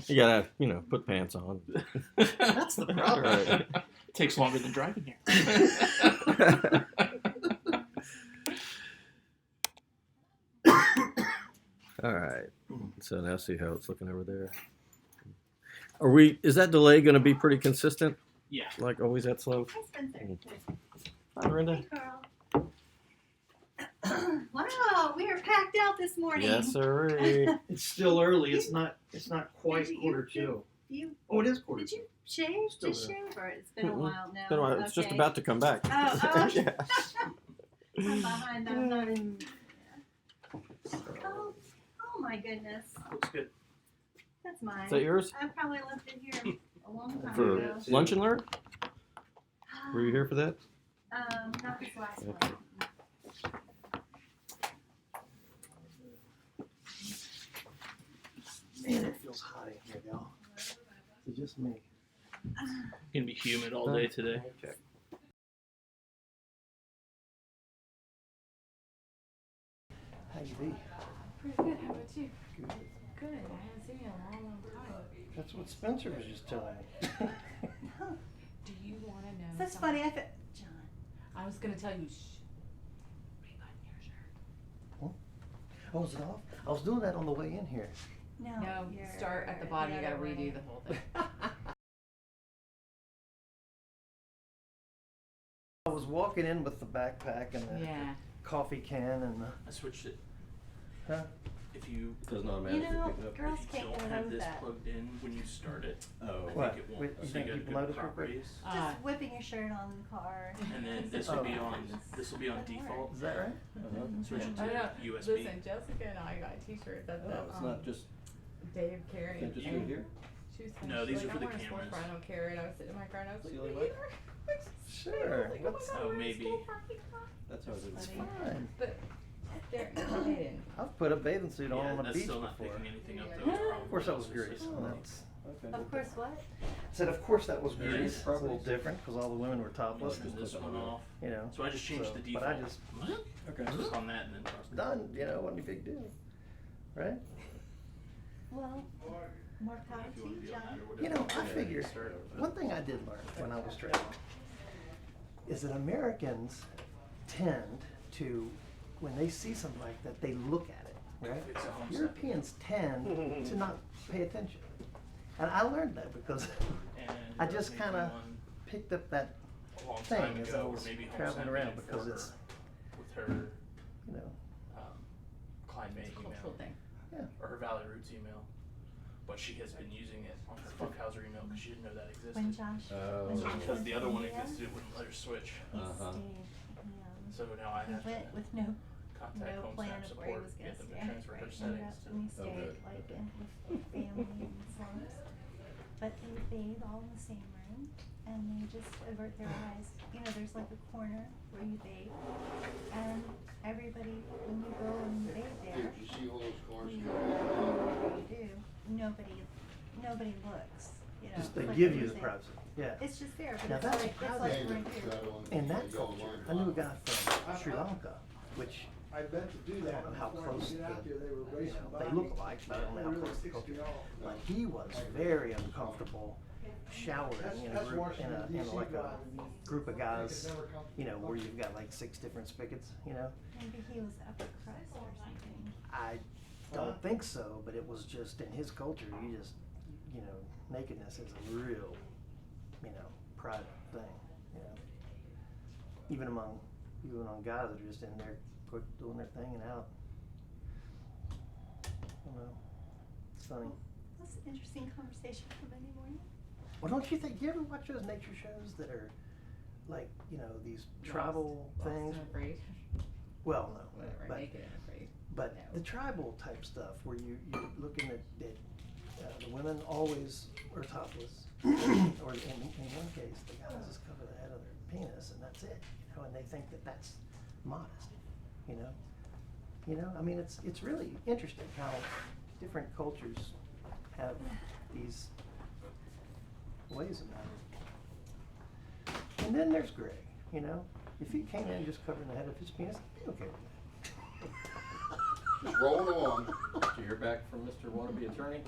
You gotta, put pants on. That's the problem. Right. Takes longer than driving here. All right. So now see how it's looking over there. Is that delay going to be pretty consistent? Yeah. Like always that slow? Hi, Spencer. Hi, Brenda. Hey, Carl. Wow, we are packed out this morning. Yes, sir. It's still early. It's not quite Did you- quarter two. You, Oh, it is quarter did two. you shave? Still Just there. shave? Or it's been a Mm-mm. while now. Been a while. It's just Okay. about to come back. Oh, Yeah. I'm behind. I'm not in. Oh, oh my goodness. Looks good. That's mine. Is that yours? I probably left it here a long time For ago. lunch and learn? Were you here for that? Not this last one. Man, it feels hot in here, y'all. It's just me. Gonna be humid all day today. Okay. How you be? Pretty good. How about you? Good. Good. I haven't seen you in a long, long time. That's what Spencer was just telling me. Do you want to know? That's something? funny. John. I was gonna tell you. Shh. Rebutton your shirt. Oh, is it off? I was doing that on the way in here. No. No, you're start at the bottom. You gotta other way. redo the whole thing. I was walking in with the backpack and the Yeah. coffee can and the. I switched it. Huh? If you Doesn't You automatically know, pick it up. girls if you can't don't get have over this that. plugged in when you start it, Oh. I What? think it won't. Wait, you So think you gotta people go to notice real quick? properties, Just whipping your shirt on in the car. and then this Oh. will be on. This will be on Doesn't work. default. Is that right? Switch it I to know. USB. Listen, Jessica and I got a T-shirt that just Dave carried. can't just and do it here? She was saying, No, she's these like, are for I'm the wearing a sports cameras. bra, I don't carry it. I was sitting in my car and I was like, See you later, "Me bud." either." Sure. I was like, oh my What's- God, Oh, we're in maybe. school parking lot. That's how it That's is. funny. Fine. But they're intimidating. I've put a bathing suit on Yeah, on the that's beach still not before. picking anything up. Yeah. Though. It's Of course, that probably was also Greece. system. That's. Okay. Of course, what? Said, of course, that was Yeah, Greece. it's It's a little different because all the women were topless. Just this one off. You know. So I just changed So, the but default. I just- Okay. Just on that and then crossed it. Done. You know, wasn't a big deal, right? Well, more power If to you want to you, be on that John. or You whatever. know, I figure one thing I did learn when I was traveling is that Americans tend to, when they see something like that, they look at it, right? It's a home set. Europeans tend to not pay attention. And I learned that because And I just maybe kind of one picked up that a long thing time as ago, I or was maybe home traveling sent around me for because her, it's, with her you know, Klein May It's a email cultural thing. or her Valley Roots email, but she has been using it on her Funkhauser email because she didn't know that existed. When Josh. Oh. when Josh Because was the other in one India, existed, it wouldn't let her switch. He Uh-huh. stayed. So now I He have went to with no contact plan home snap of where he support, was gonna get them to stay. transfer her Ended settings up, to. and he stayed good. like with family and slums. But they bathe all in the same room, and they just avert their eyes. You know, there's like a corner where you bathe, and everybody, when you go and bathe there, Did you see all those cars? whatever you do, nobody looks. You know, just they like give what you you're the saying. privacy. Yeah. It's just there, but Now it's that's like privacy. right here. In that culture, I knew a guy from Sri Lanka, which I bet to do I that. don't know how before I close get out they, there, they were you racing know, by they me. look alike, but I don't know how They really close the pissed culture. me off. But he was very uncomfortable showering in a That's group, Washington, in D.C. like a driving. group of guys, They never come- you know, where you've got like 6 different spigots, you know? Maybe he was upper crust or something. I don't think so, but it was just in his culture, you just, you know, nakedness is a real, you know, private thing, you know? Even among guys that are just in there, quick doing their thing and out. I don't know. It's funny. That's an interesting conversation for Monday morning. Well, don't you think, you ever watch those nature shows that are like, you know, these tribal things? I'm afraid. Well, no, Whatever. but, Naked and afraid. but No. the tribal type stuff where you're looking at the women always are topless, or in one case, the guys just cover the head of their penis and that's it, you know, and they think that that's modest, you know? You know, I mean, it's really interesting how different cultures have these ways about it. And then there's Greg, you know? If he came in just covering the head of his penis, I'd be okay with that. Just rolling along. Did you hear back from Mr. Wannabe Attorney?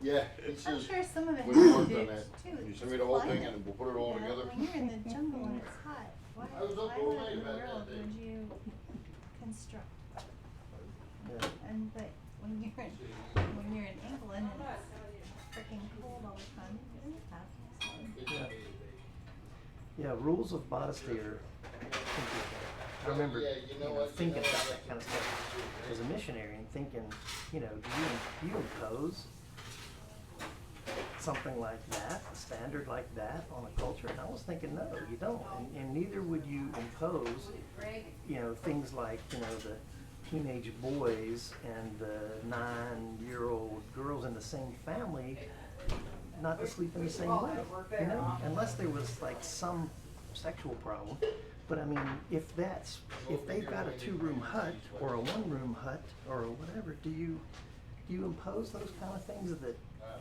Yeah, he I'm says, sure some of it we has to worked do on that. too. You It's send me the whole thing climate. and we'll put it all You know, together. when you're in the jungle and it's hot, why, I was up why all in night the about that world day. would you construct? Yeah. And but when you're in England and it's freaking cold all the time, you don't have this. Yeah. Yeah, rules of modesty are. I remember, thinking about that kind of stuff as a missionary and thinking, do you impose something like that, a standard like that on a culture? And I was thinking, no, you don't. And neither would you impose, things like, the teenage boys and the 9-year-old girls in the same family not to sleep in the same room, unless there was like some sexual problem. But I mean, if they've got a 2-room hut or a 1-room hut or whatever, do you impose those kind of things that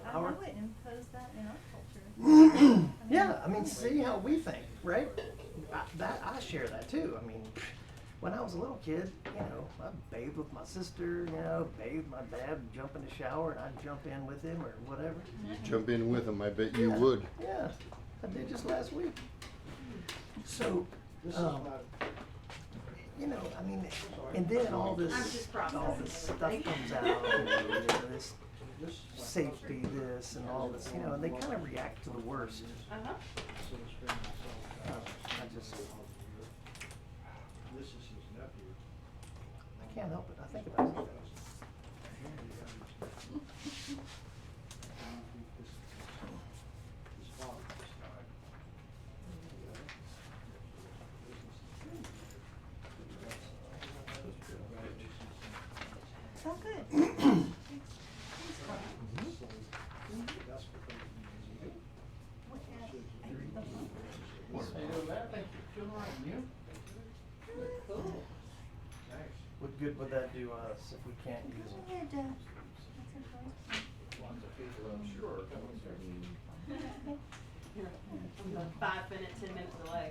I our wouldn't impose that in our culture. yeah, I mean, see how we think, right? I share that too. I mean, when I was a little kid, I bathed with my sister, bathed my dad, jump in the shower, and I'd jump in with him or whatever. Jump in with him, I bet you Yeah, would. Yeah, I did just last week. So, I mean, and then all this stuff comes out, this safety, this and all this, and they kind of react to the worst. I can't help it. I think about it. Oh, good. What good would that do us if we can't use them? Good, that's okay. Lots of people, I'm sure, are coming soon. From the 5-minute, 10-minute delay.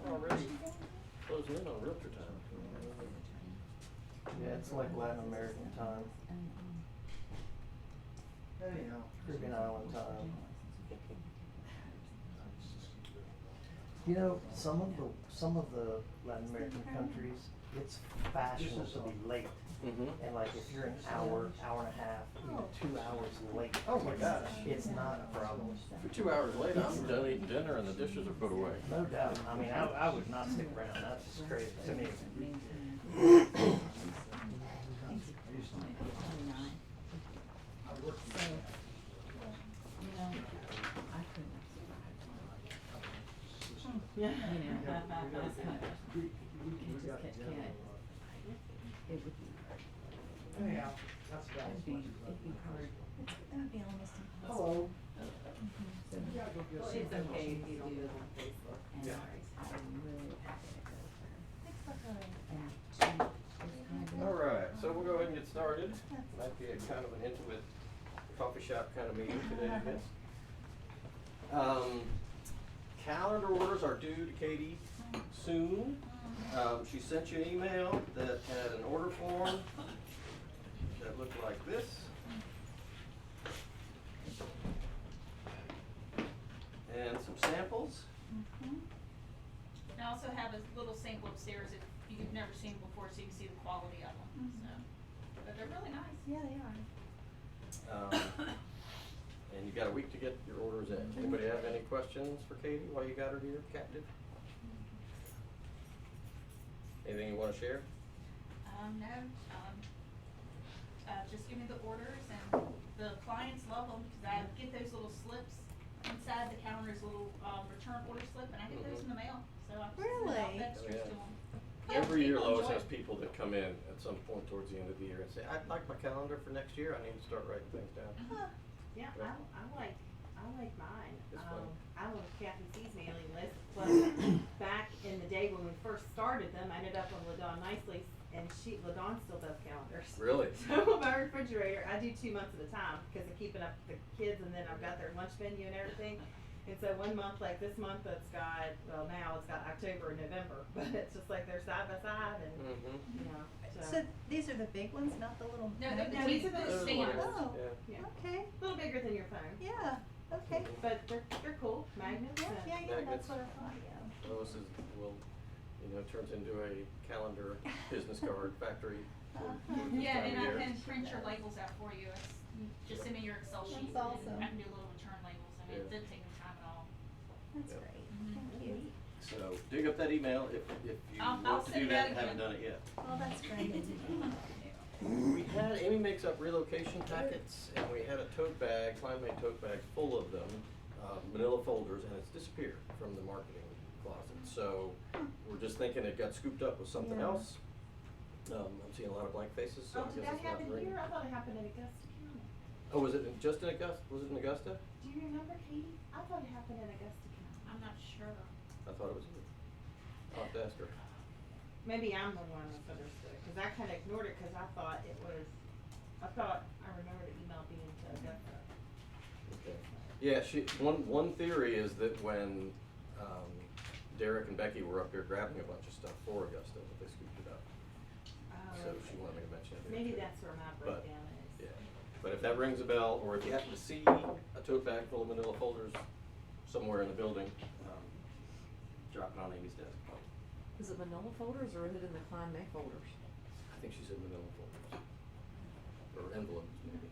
We're already closing in on realtor time. Yeah, it's like Latin American time. Caribbean island time. Some of the Latin American countries, it's fashionable to be late. And like if you're an hour and a half, even 2 hours late. Oh my gosh. It's not a problem. If you're 2 hours late, I'm done eating dinner and the dishes are put away. No doubt. I mean, I would not stick around. That's just crazy to me. Yeah. That would be almost impossible. Hello. Well, it's okay if you do it on Facebook. Yeah. All right, so we'll go ahead and get started. Might be a kind of an intimate coffee shop kind of meeting today, I guess. Calendar orders are due to Katie soon. She sent you an email that had an order form that looked like this. And some samples. I also have a little sample upstairs if you've never seen them before, so you can see the quality of them. So, but they're really nice. Yeah, they are. And you got a week to get your orders in. Anybody have any questions for Katie while you got her here, captive? Anything you want to share? No, just give me the orders, and the clients love them because I get those little slips inside the counter's little return order slip, and I get those in the mail. So I just send out Really? extras to them. Every year people Lois enjoy has it. people that come in at some point towards the end of the year and say, I'd like my calendar for next year. I need to start writing things down. Huh. Yeah, I like mine. It's fun. I love Kathy C's mailing list, but back in the day when we first started them, I ended up on LaDon Nicely, and LaDawn still does calendars. Really? So my refrigerator, I do 2 months at a time because of keeping up the kids, and then I've got their lunch menu and everything. And so 1 month, like this month, it's got, well, now it's got October and November, but it's just like they're side by side, and Mm-hmm. you know. So these are the big ones, not the little. No, magnet no, these are ones? those stands. Oh, Yeah. okay, A little bigger than your phone, yeah, okay. but they're cool magnets. Yeah, and- yeah, yeah, Magnets. that's what I thought, yeah. Well, this is, turns into a calendar business card factory. for this Yeah, time and of I year. can print your labels out for you. You just send me your Excel sheet. That's awesome. And I can do little return labels, and it Yeah. doesn't take any time at all. That's Yeah. great, Mhm. thank you. So dig up that email if you I'll want to send do it that out and haven't again. done it yet. Well, that's great. We had, Amy makes up relocation packets, and we had a tote bag, Klein made tote bag full of them, manila folders, and it's disappeared from the marketing closet. So we're just thinking it got scooped up with something Yeah. else. I'm seeing a lot of blank faces, so Oh, I did guess that it's not happen ringing. here? I thought it happened in Augusta County. Oh, was it just in Augusta? Was it in Augusta? Do you remember, Katie? I thought it happened in Augusta County. I'm not sure. I thought it was, I'll have to ask her. Maybe I'm the one that misunderstood, cause I kinda ignored it, cause I thought it was, I remember the email being to Augusta. Okay. Yeah, one theory is that when, Derek and Becky were up there grabbing a bunch of stuff for Augusta, that they scooped it up. So Oh, she wanted me to mention it. maybe that's where my But, breakdown is. Yeah, but if that rings a bell, or if you happen to see a tote bag full of manila folders somewhere in the building, drop it on Amy's desk. Is it manila folders or is it in the Klein May folders? I think she said manila folders, or envelopes maybe.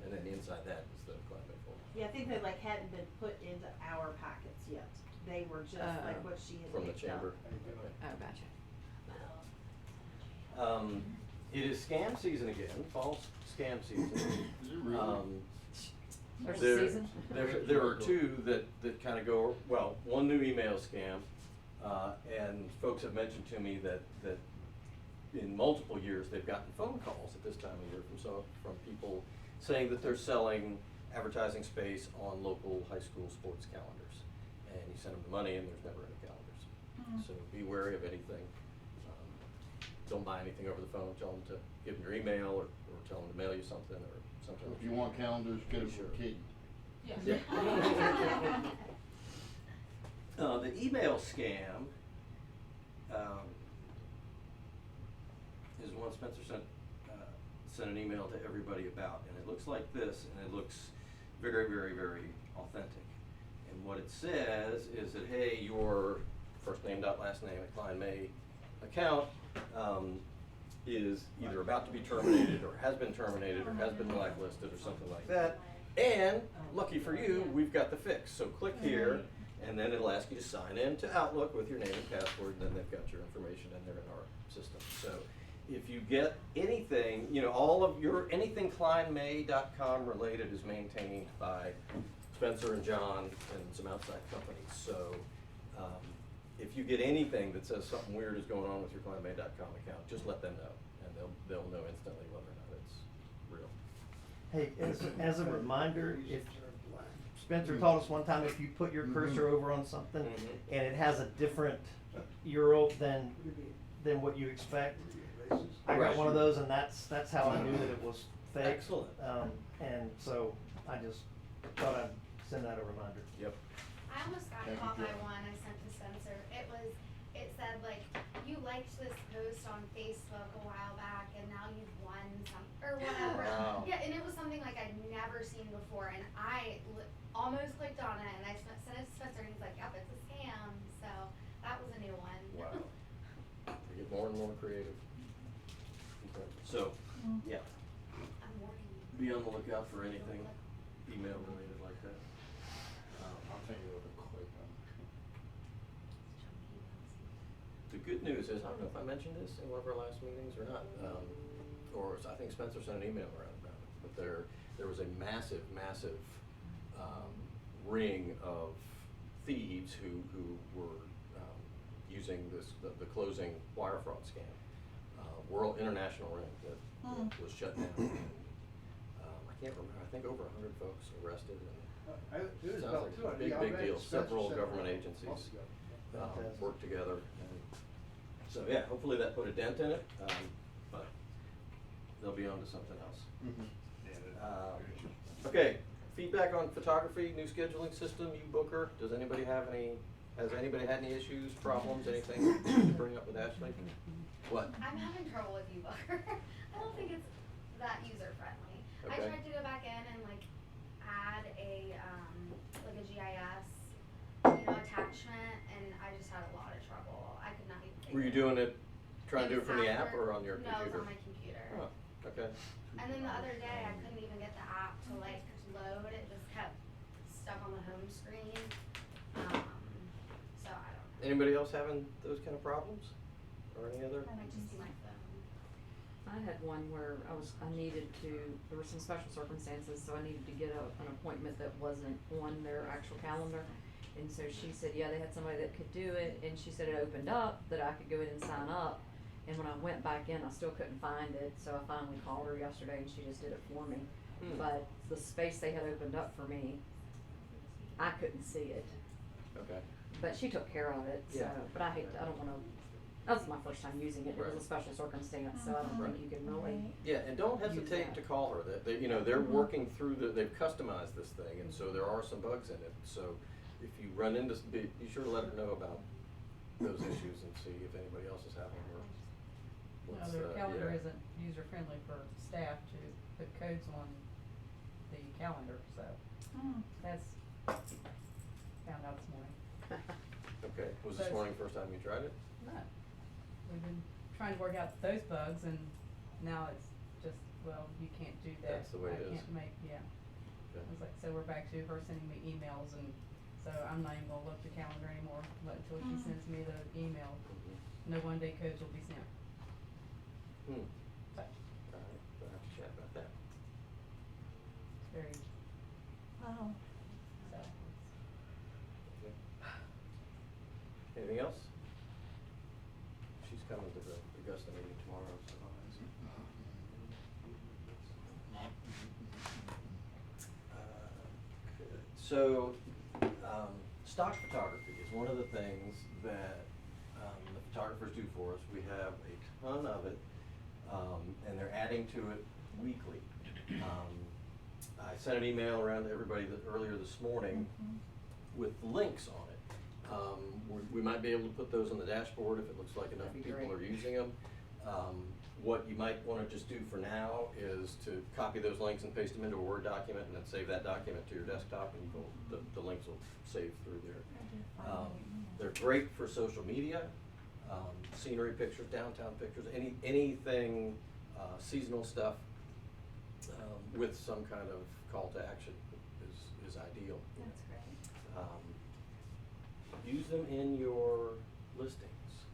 And then inside that is the climate folder. Yeah, I think they like hadn't been put into our packets yet. They were just like what she had From the picked up. chamber. Oh, gotcha. It is scam season again, fall scam season. There's a There- season? There are two that kind of go, well, one new email scam, and folks have mentioned to me that in multiple years, they've gotten phone calls at this time of year from people saying that they're selling advertising space on local high school sports calendars. And you send them the money and there's never any calendars. So be wary of anything. Don't buy anything over the phone, tell them to give them your email or tell them to mail you something or something. If you want calendars, get it Sure. from Katie. Yeah. The email scam is one Spencer sent an email to everybody about, and it looks like this, and it looks very, very, very authentic. And what it says is that, hey, your first name dot last name at Klein May account is either about to be terminated or has been terminated or has been blacklisted or something like that. And lucky for you, we've got the fix. So click here, and then it'll ask you to sign in to Outlook with your name and password, and then they've got your information in there in our system. So if you get anything, all of your, anything KleinMay.com related is maintained by Spencer and John and some outside companies. So if you get anything that says something weird is going on with your KleinMay.com account, just let them know, and they'll know instantly whether or not it's real. Hey, as a reminder, if Spencer told us one time, if you put your cursor over on something Mhm. and it has a different URL than what you expect, I got one of those, and that's how I knew that it was fake. Excellent. And so I just thought I'd send out a reminder. Yep. I almost got Thank caught you. by one I sent to Spencer. It said like, you liked this post on Facebook a while back and now you've won some, or whatever. Wow. Yeah, and it was something like I'd never seen before, and I almost clicked on it, and I sent it to Spencer, and he's like, yep, it's a scam, so that was a new one. Wow. We get more and more creative. Okay. So, yeah, I'm warning you. be on the lookout for anything email related like that. I'll tell you what a quick one. The good news is, I don't know if I mentioned this in one of our last meetings or not, or I think Spencer sent an email around about it, but there was a massive ring of thieves who were using the closing wire fraud scam. World International Ring that was shut down. And, I can't remember, I think over 100 folks arrested, and It was sounds about like a 200. big deal. Several government agencies Fantastic. worked together, and So, yeah, hopefully that put a dent in it, but they'll be on to something else. Okay, feedback on photography, new scheduling system, Booker. Does anybody have has anybody had any issues, problems, anything to bring up with Ashley? What? I'm having trouble with Booker. I don't think it's that user friendly. I Okay. tried to go back in and like add a like a GIS, attachment, and I just had a lot of trouble. I could not even figure Were you it out. doing it, trying to do it from the app after- or on your computer? No, it was on my computer. Oh, okay. And then the other day, I couldn't even get the app to like load. It just kept stuck on the home screen. So I don't know. Anybody else having those kind of problems? Or any other? That might just be my phone. I had one where I needed to, there were some special circumstances, so I needed to get an appointment that wasn't on their actual calendar. And so she said, yeah, they had somebody that could do it, and she said it opened up, that I could go in and sign up. And when I went back in, I still couldn't find it, so I finally called her yesterday and she just did it for me. But the space they had opened up for me, I couldn't see it. Okay. But she took care of it, so, Yeah. but I don't wanna, that was my first time using it, it Right. was a special circumstance, so I don't think you can really. Yeah, and don't Use hesitate that. to call her. They're Mhm. working through they've customized this thing, and so there are some bugs in it. So if you run into, be sure to let her know about those issues and see if anybody else is having them. Well, What's, their calendar yeah. isn't user-friendly for staff to put codes on the calendar, so that's, found out this morning. Okay, was this So- morning the first time you tried it? No, we've been trying to work out those bugs, and now it's just, well, you can't do that. That's the way it is. I can't make, yeah. Okay. I was like, so we're back to her sending me emails, and so I'm not even gonna look at the calendar anymore, until she sends me the email. Mhm. No one-day codes will be sent. Hmm. So, All right, we'll have to chat about that. it's very, Wow. so. Okay. Anything else? She's coming to the Augusta meeting tomorrow, so I'll ask her. Good. So, stock photography is one of the things that the photographers do for us. We have a ton of it, and they're adding to it weekly. I sent an email around to everybody earlier this morning with links on it. We might be able to put those on the dashboard if it looks like enough That'd be people great. are using them. What you might wanna just do for now is to copy those links and paste them into a Word document and then save that document to your desktop, and the links will save through there. They're great for social media, scenery pictures, downtown pictures, anything, seasonal stuff, with some kind of call to action is ideal. That's great. Use them in your listings,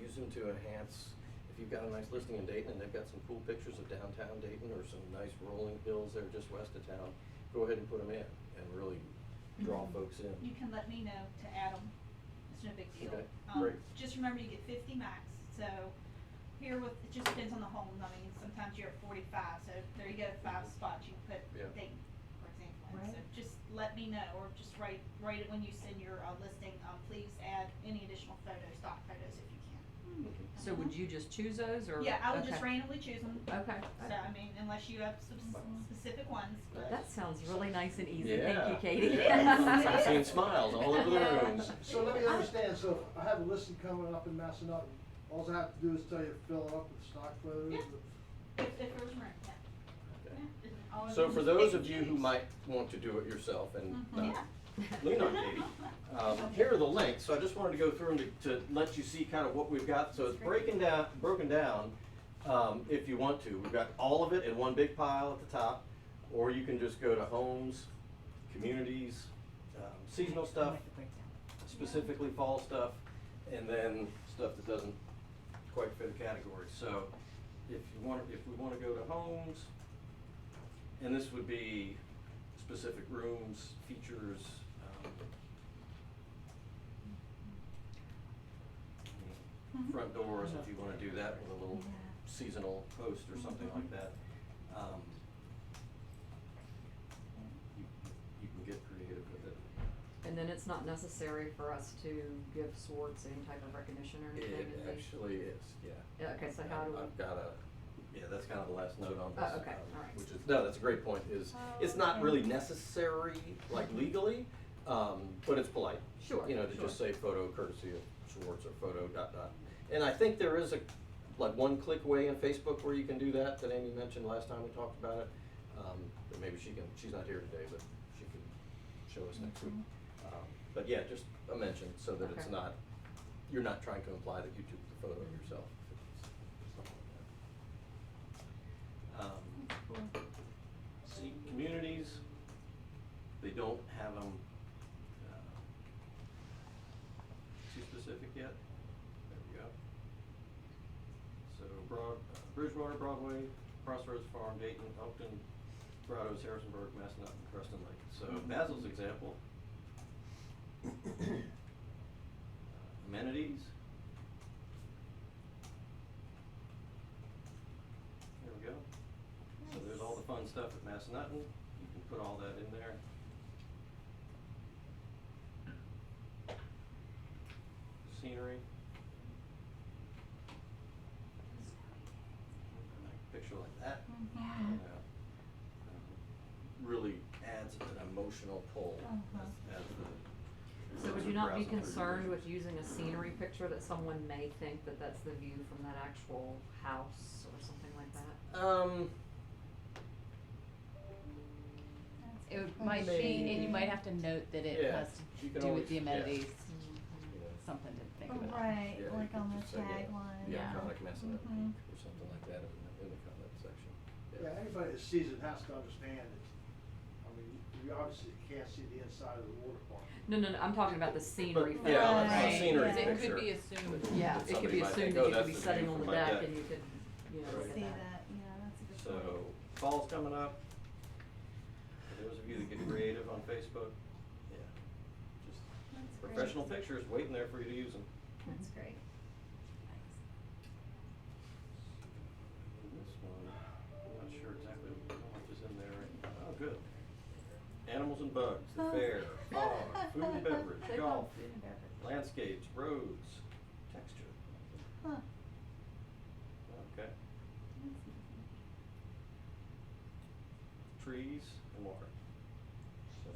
use them to enhance, if you've got a nice listing in Dayton and they've got some cool pictures of downtown Dayton or some nice rolling hills there just west of town, go ahead and put them in and really draw folks in. You can let me know to add them. It's no big deal. Okay, great. Just remember you get 50 max. So here it just depends on the home. I mean, sometimes you're at 45. So there you go, 5 spots you can put Yeah. Dayton, for example. in. Right. So just let me know, or just write it when you send your listing. Please add any additional photos, stock photos, if you can. So would you just choose those, or? Yeah, I would just okay. randomly choose them. Okay. So I mean, unless you have specific ones. But That sounds really nice and easy, Yeah. thank you, Katie. It is. I'm seeing smiles all over the room. So let me understand, so if I have a listing coming up in Massanutten, all I have to do is tell you to fill it up with stock photos? Yeah. If there's room, yeah. Okay. Yeah. All of So them for just those pick of and you who choose. might want to do it yourself and Yeah. lean on Katie, here are the links. So I just wanted to go through them to let you see kind of what we've got. So it's broken down, if you want to. We've got all of it in one big pile at the top, or you can just go to homes, communities, seasonal stuff, specifically fall stuff, and then stuff that doesn't quite fit a category. So if we want to go to homes, and this would be specific rooms, features, front doors, if you wanna do that with a little Yeah. seasonal post or something like that. You can get creative with it. And then it's not necessary for us to give Swartz any type of recognition or anything, It is it? actually is, yeah. Yeah, okay, so how do we? I've got that's kind of the last note on this. Oh, okay, alright. Which is, no, that's a great point, is, it's not Okay. really necessary, like legally, but it's polite. Sure, You know, to sure. just say photo courtessy of Schwartz or photo ... And I think there is a, like, one-click way in Facebook where you can do that Amy mentioned last time we talked about it. But maybe she's not here today, but she can show us next week. But yeah, just a mention so that it's Okay. not, you're not trying to imply that you took the photo yourself. Something like that. See, communities, they don't have them too specific yet. There we go. So Bridgewater, Broadway, Crossroads Farm, Dayton, Elkton, Grottoes, Harrisonburg, Massanutten, Creston Lake. So Basil's example. Amenities. There we go. So there's all the fun stuff at Massanutten. You can put all that in there. Scenery. A picture like that. Mhm. Really adds an emotional pull Uh-huh. as the. So would as you we're not be browsing through the concerned with pictures. using a scenery picture that someone may think that that's the view from that actual house or something like that? It would, might be, and you might have to note that it Yeah, has you to can do always- with the yeah. amenities, Yeah. something to think about. Right, Yeah, you like could on the just say, yeah, tagline. Yeah, Yeah. Chronic Massanutten Mhm. or something like that in the comment section. Yeah, anybody that sees it has to understand it. I mean, you obviously can't see the inside of the water park. No, I'm talking about the scenery. But, yeah, photo. a Right. scenery Yeah. It picture. could be assumed. Yeah, That it could somebody be might assumed think, that "Oh, you could that's be the sitting view on the from my deck and you could, you know, look at See that. that, yeah, that's a good point. So, fall's coming up. For those of you that get creative on Facebook, yeah, just That's great. professional pictures waiting there for you to use them. That's great. And this one, I'm not sure exactly how much is in there right now. Oh, good. Animals and bugs, the fair, farm, food and beverage, They're golf, called food and beverage. landscapes, roads, texture. Huh. Okay. Trees and water. So.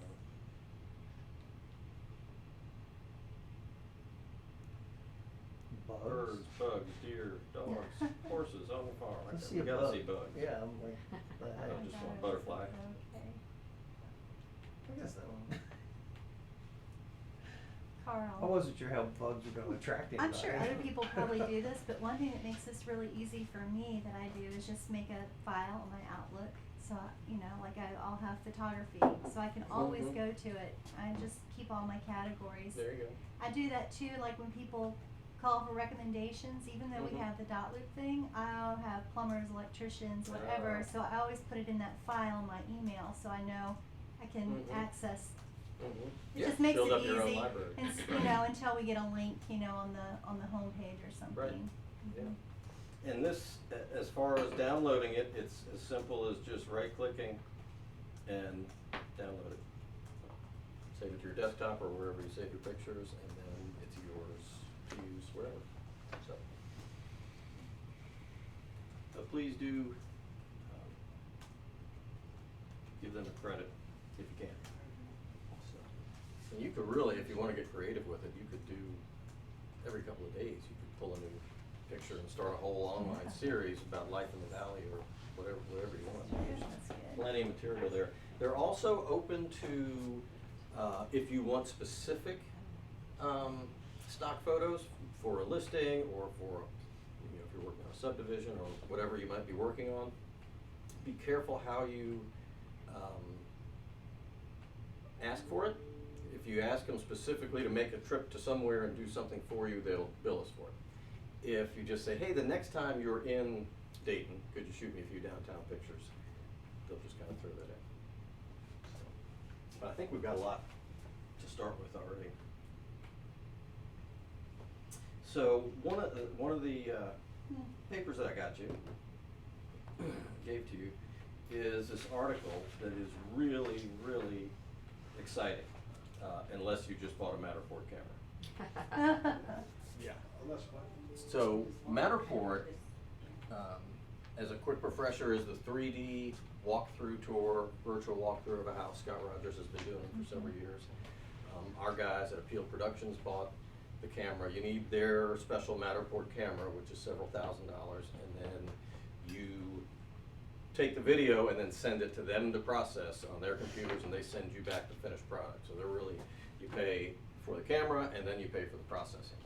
Bugs. Birds, bugs, deer, dogs, horses on the farm. You Okay, see we a gotta bug. see bugs. Yeah, I'm like, the I heck? don't just want butterfly. Okay. I guess that one. Carl. I wasn't sure how bugs are gonna attract anybody. I'm sure other people probably do this, but one thing that makes this really easy for me that I do is just make a file on my Outlook. So, like I'll have photography, so I can always Mhm. go to it. I just keep all my categories. There you go. I do that too, like when people call for recommendations, even though Mhm. we have the dot loop thing, I'll have plumbers, electricians, whatever, Oh. so I always put it in that file in my email, so I know I can Mhm. access. Mhm. It Yeah, just makes build it up your own easy, library. and until we get a link, on the homepage or something. Right. Mhm. Yeah. And this, as far as downloading it, it's as simple as just right-clicking and download it. Save it to your desktop or wherever you save your pictures, and then it's yours to use wherever. So, but please do give them a credit if you can. So, and you could really, if you want to get creative with it, you could do every couple of days. You could pull a new picture and start a whole online series about life in the valley or whatever you want. There's That's good. plenty of material there. They're also open to, if you want specific stock photos for a listing or for, if you're working on a subdivision or whatever you might be working on, be careful how you ask for it. If you ask them specifically to make a trip to somewhere and do something for you, they'll bill us for it. If you just say, hey, the next time you're in Dayton, could you shoot me a few downtown pictures? They'll just kind of throw that in. But I think we've got a lot to start with already. So one of the papers that I got you, gave to you, is this article that is really, really exciting. unless you just bought a Matterport camera. Yeah. Unless what? So Matterport, as a quick refresher, is the 3D walkthrough tour, virtual walkthrough of a house. Scott Rogers has been doing it for several years. Our guys at Appeal Productions bought the camera. You need their special Matterport camera, which is several $1,000s, and then you take the video and then send it to them to process on their computers, and they send you back the finished product. So they're really, you pay for the camera and then you pay for the processing.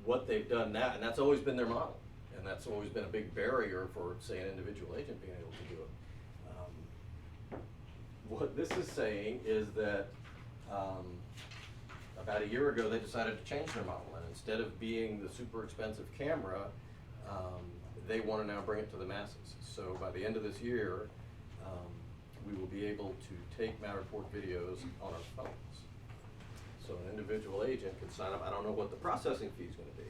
What they've done now, and that's always been their model, and that's always been a big barrier for, say, an individual agent being able to do it. What this is saying is that about a year ago they decided to change their model, and instead of being the super expensive camera, they want to now bring it to the masses. So by the end of this year, we will be able to take Matterport videos on our phones. So an individual agent can sign up. I don't know what the processing fee is going to be,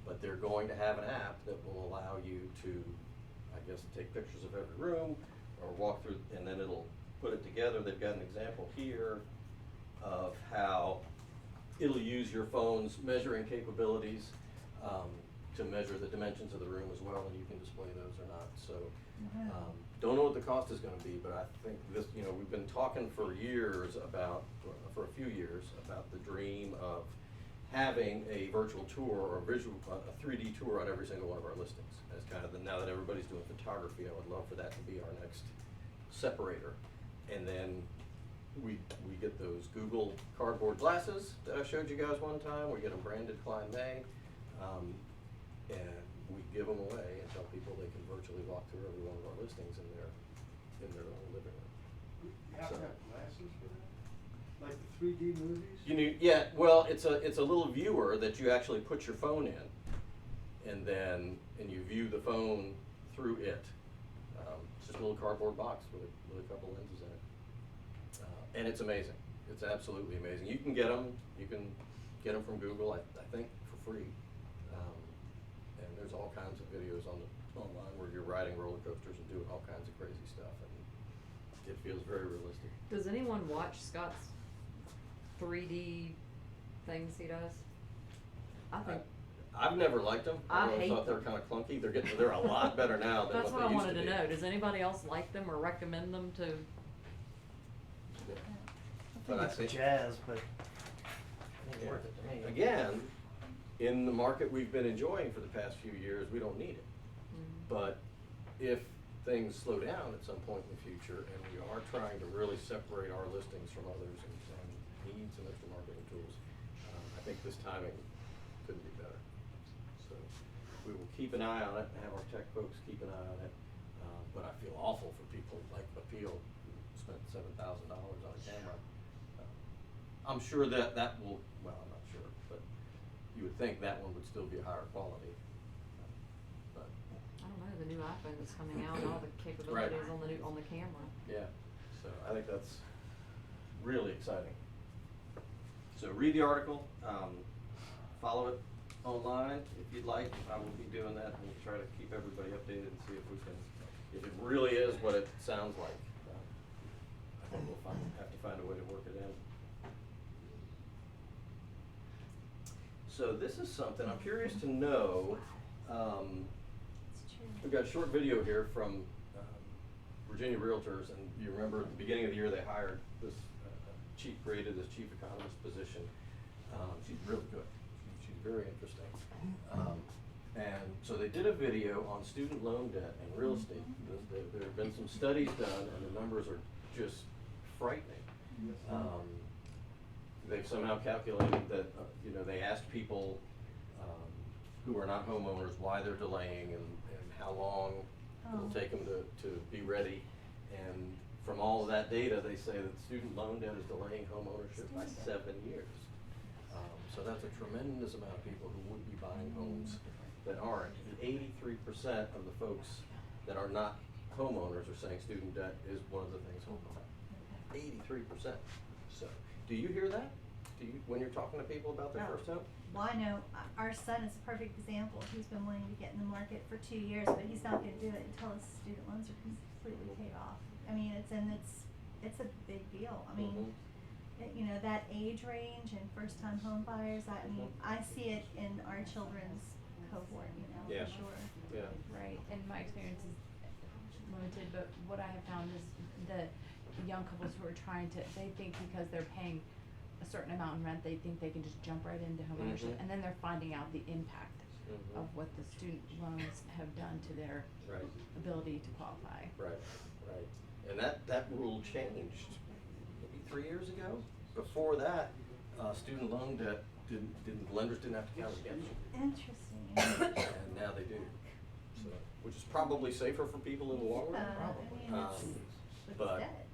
but they're going to have an app that will allow you to, I guess, take pictures of every room or walk through, and then it'll put it together. They've got an example here of how it'll use your phone's measuring capabilities to measure the dimensions of the room as well, and you can display those or not. So don't know what the cost is going to be, but I think this, you know, we've been talking for years about, for a few years, about the dream of having a virtual tour or a 3D tour on every single one of our listings. As kind of now that everybody's doing photography, I would love for that to be our next separator. And then we get those Google cardboard glasses that I showed you guys one time. We get them branded Klein May, and we give them away and tell people they can virtually walk through every one of our listings in their own living room. You have to have glasses for that? Like the 3D movies? You need, yeah, well, it's a little viewer that you actually put your phone in, and you view the phone through it. It's just a little cardboard box with a couple lenses in it, and it's amazing. It's absolutely amazing. You can get them. You can get them from Google, I think, for free. And there's all kinds of videos online where you're riding roller coasters and doing all kinds of crazy stuff, and it feels very realistic. Does anyone watch Scott's 3D things he does? I think. I've never liked them. I always hate thought they were them. kind of clunky. They're a lot better now than That's what what they I used wanted to to be. know. Does anybody else like them or recommend them to? Yeah. I But I think think- it's jazz, but it ain't worth it to me. Again, in the market we've been enjoying for the past few years, we don't need it. But if things slow down at some point in the future, and we are trying to really separate our listings from others and need some extra marketing tools, I think this timing couldn't be better. So we will keep an eye on it and have our tech folks keep an eye on it. But I feel awful for people like Appeal who spent $7,000 on a camera. I'm sure that will, well, I'm not sure, but you would think that one would still be a higher quality. But I don't know, the new iPhone that's coming out, all the capabilities on the camera. yeah, so I think that's really exciting. So read the article, follow it online if you'd like. I will be doing that, and we'll try to keep everybody updated and see if we can, if it really is what it sounds like. I think we'll have to find a way to work it in. So this is something I'm curious to know. It's true. We've got a short video here from Virginia Realtors, and you remember at the beginning of the year they hired this created this chief economist position. She's really good. She's very interesting. And so they did a video on student loan debt and real estate. There have been some studies done, and the numbers are just frightening. They've somehow calculated that, they asked people who are not homeowners why they're delaying and how long it'll take them to be ready. And from all of that data, they say that student loan debt is delaying home ownership by 7 years. So that's a tremendous amount of people who would be buying homes that aren't. 83% of the folks that are not homeowners are saying student debt is one of the things holding them back. 83%. So, do you hear that? When you're talking to people about their first home? Well, I know our son is a perfect example. He's been wanting to get in the market for 2 years, but he's not gonna do it until his student loans are completely paid off. I mean, it's it's a big deal. I mean, Mhm. you know, that age range and first time home buyers, I mean, Mhm. I see it in our children's cohort, you know, Yeah. for sure. Yeah. Right, and my experience is limited, but what I have found is the young couples who are trying to, they think because they're paying a certain amount in rent, they think they can just jump right into homeownership, Mhm. and then they're finding out the impact Mhm. of what the student loans have done to their Right. ability to qualify. Right, right. And that rule changed maybe 3 years ago. Before that, student loan debt lenders didn't have to count against you. Interesting. And now they do. So, which is probably safer for people in the long run. I mean, it's, Um, it's but- dead.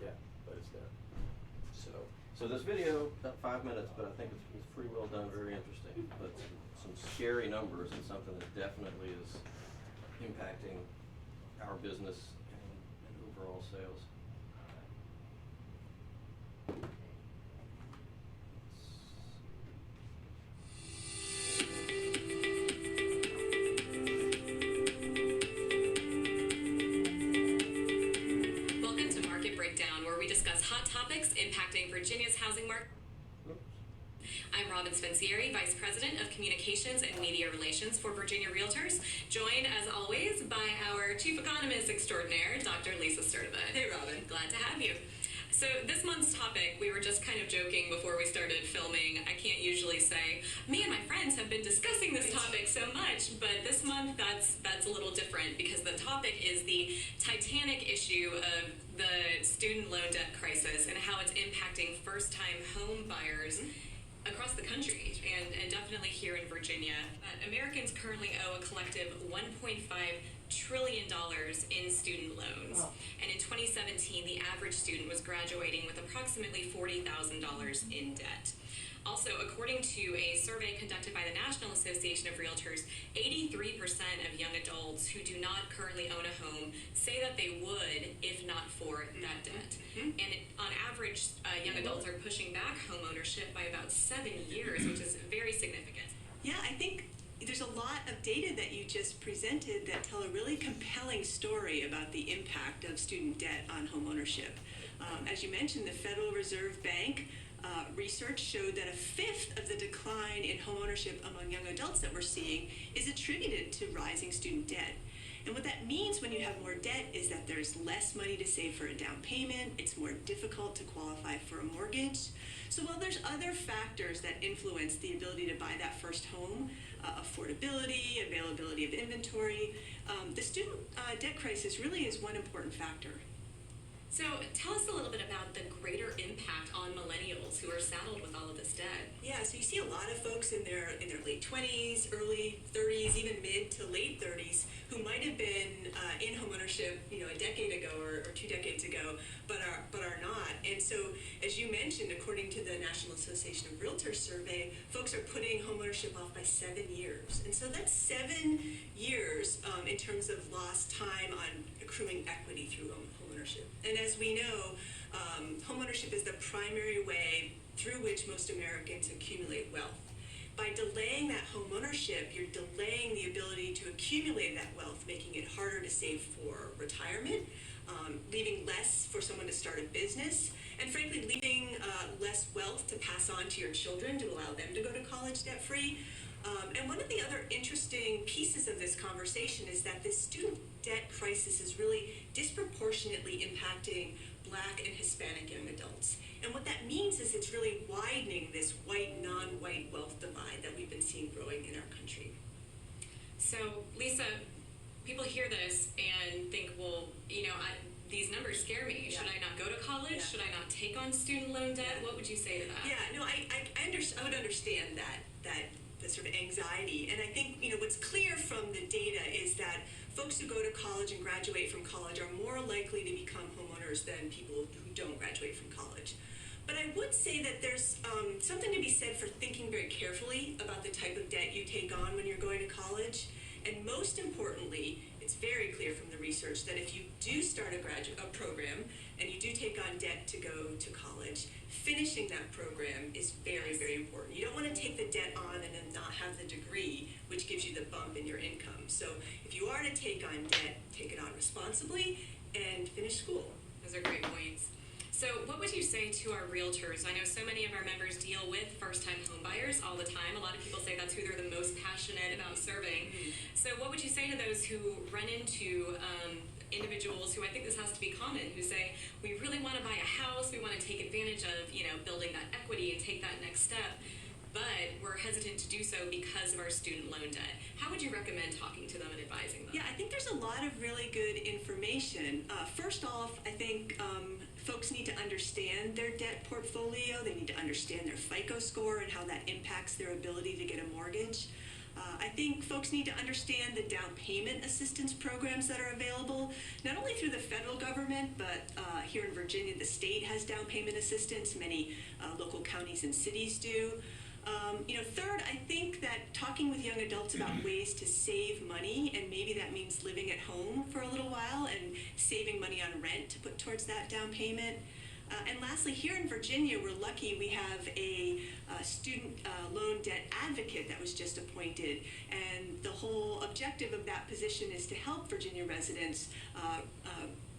Yeah, but it's there. So this video, about 5 minutes, but I think it's pretty well done, very interesting. But some scary numbers and something that definitely is impacting our business and overall sales. Welcome to Market Breakdown, where we discuss hot topics impacting Virginia's housing market. I'm Robin Spencieri, Vice President of Communications and Media Relations for Virginia Realtors, joined as always by our Chief Economist Extraordinaire, Dr. Lisa Sturdivant. Hey Robin, glad to have you. So this month's topic, we were just kind of joking before we started filming. I can't usually say, me and my friends have been discussing this topic so much, but this month that's a little different because the topic is the titanic issue of the student loan debt crisis and how it's impacting first-time home buyers across the country and definitely here in Virginia. Americans currently owe a collective $1.5 trillion in student loans. Wow. And in 2017, the average student was graduating with approximately $40,000 in debt. Also, according to a survey conducted by the National Association of Realtors, 83% of young adults who do not currently own a home say that they would if not for that debt. And on average, young adults are pushing back home ownership by about 7 years, which is very significant. Yeah, I think there's a lot of data that you just presented that tell a really compelling story about the impact of student debt on homeownership. As you mentioned, the Federal Reserve Bank research showed that a fifth of the decline in homeownership among young adults that we're seeing is attributed to rising student debt. And what that means when you have more debt is that there's less money to save for a down payment, it's more difficult to qualify for a mortgage. So while there's other factors that influence the ability to buy that first home, affordability, availability of inventory, the student debt crisis really is one important factor. So tell us a little bit about the greater impact on millennials who are saddled with all of this debt. Yeah, so you see a lot of folks in their late 20s, early 30s, even mid to late 30s who might have been in homeownership, a decade ago or 2 decades ago, but are not. And so, as you mentioned, according to the National Association of Realtors survey, folks are putting homeownership off by 7 years. And so that's 7 years in terms of lost time on accruing equity through homeownership. And as we know, homeownership is the primary way through which most Americans accumulate wealth. By delaying that homeownership, you're delaying the ability to accumulate that wealth, making it harder to save for retirement, leaving less for someone to start a business, and frankly, leaving less wealth to pass on to your children to allow them to go to college debt-free. And one of the other interesting pieces of this conversation is that this student debt crisis is really disproportionately impacting Black and Hispanic young adults. And what that means is it's really widening this white, non-white wealth divide that we've been seeing growing in our country. So, Lisa, people hear this and think, well, these numbers scare me. Yeah. Should I not go to college? Yeah. Should I not take on student loan debt? Yeah. What would you say to that? Yeah, no, I would understand that the sort of anxiety. And I think, what's clear from the data is that folks who go to college and graduate from college are more likely to become homeowners than people who don't graduate from college. But I would say that there's something to be said for thinking very carefully about the type of debt you take on when you're going to college. And most importantly, it's very clear from the research that if you do start a program and you do take on debt to go to college, finishing that program is very, very important. You don't want to take the debt on and then not have the degree, which gives you the bump in your income. So if you are to take on debt, take it on responsibly and finish school. Those Those are great points. So what would you say to our realtors? I know so many of our members deal with first-time homebuyers all the time. A lot of people say that's who they're the most passionate about serving. So what would you say to those who run into individuals who, I think this has to be common, who say, we really want to buy a house, we want to take advantage of, building that equity and take that next step, but we're hesitant to do so because of our student loan debt. How would you recommend talking to them and advising them? Yeah, I think there's a lot of really good information. First off, I think folks need to understand their debt portfolio. They need to understand their FICO score and how that impacts their ability to get a mortgage. I think folks need to understand the down payment assistance programs that are available, not only through the federal government, but here in Virginia, the state has down payment assistance. Many local counties and cities do. Third, I think that talking with young adults about ways to save money, and maybe that means living at home for a little while and saving money on rent to put towards that down payment. And lastly, here in Virginia, we're lucky we have a student loan debt advocate that was just appointed. And the whole objective of that position is to help Virginia residents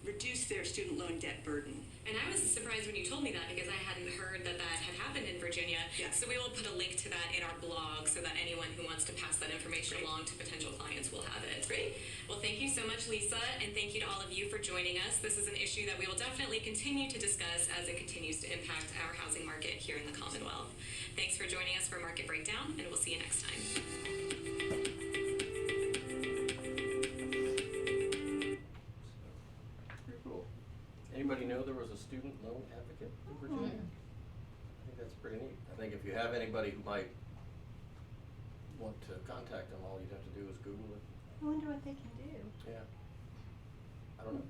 reduce their student loan debt burden. And I was surprised when you told me that because I hadn't heard that that had happened in Virginia. Yeah. So we will put a link to that in our blog so that anyone who wants to pass that information along to potential clients will have it. Great. Well, thank you so much, Lisa, and thank you to all of you for joining us. This is an issue that we will definitely continue to discuss as it continues to impact our housing market here in the Commonwealth. Thanks for joining us for Market Breakdown, and we'll see you next time. Anybody know there was a student loan advocate in Virginia? I think that's pretty neat. I think if you have anybody who might want to contact them, all you'd have to do is Google it. I wonder what they can do. Yeah. I don't know.